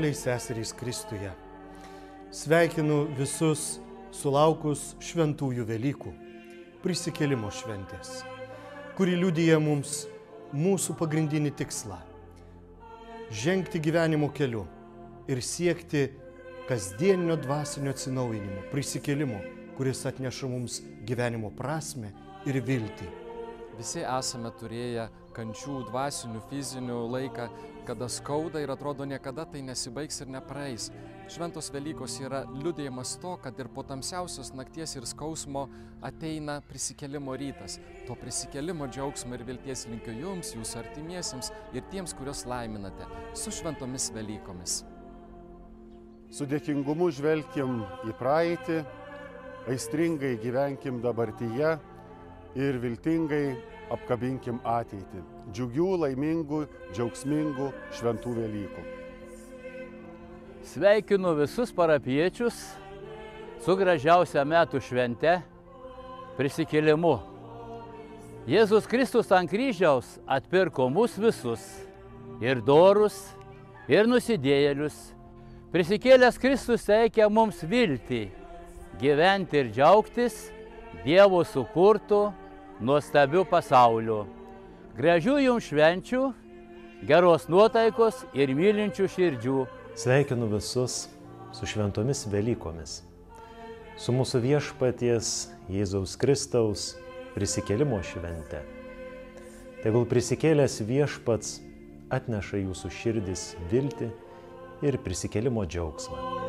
broliai seserys Kristuje. Sveikinu visus sulaukus šventųjų Velykų, prisikėlimo šventės, kuri liudija mums mūsų pagrindinį tikslą – žengti gyvenimo keliu ir siekti kasdieninio dvasinio atsinaujinimo, prisikėlimo, kuris atneša mums gyvenimo prasmę ir viltį. Visi esame turėję kančių, dvasinių, fizinių laiką, kada skauda ir atrodo niekada tai nesibaigs ir nepraeis. Šventos Velykos yra liudijimas to, kad ir po tamsiausios nakties ir skausmo ateina prisikėlimo rytas. To prisikėlimo džiaugsmo ir vilties linkiu jums, jūsų artimiesiems ir tiems, kuriuos laiminate, su šventomis Velykomis. Su dėkingumu žvelkim į praeitį, aistringai gyvenkim dabartyje ir viltingai apkabinkim ateitį. Džiugių, laimingų, džiaugsmingų šventų Velykų. Sveikinu visus parapiečius su gražiausia metų švente – prisikėlimu. Jėzus Kristus ant kryžiaus atpirko mus visus – ir dorus, ir nusidėjėlius. Prisikėlęs Kristus teikia mums viltį gyventi ir džiaugtis Dievo sukurtų nuostabiu pasauliu. Gražių jums švenčių, geros nuotaikos ir mylinčių širdžių. Sveikinu visus su šventomis Velykomis, su mūsų viešpaties Jėzaus Kristaus prisikėlimo švente. Tegul prisikėlęs viešpats atneša jūsų širdis viltį ir prisikėlimo džiaugsmą.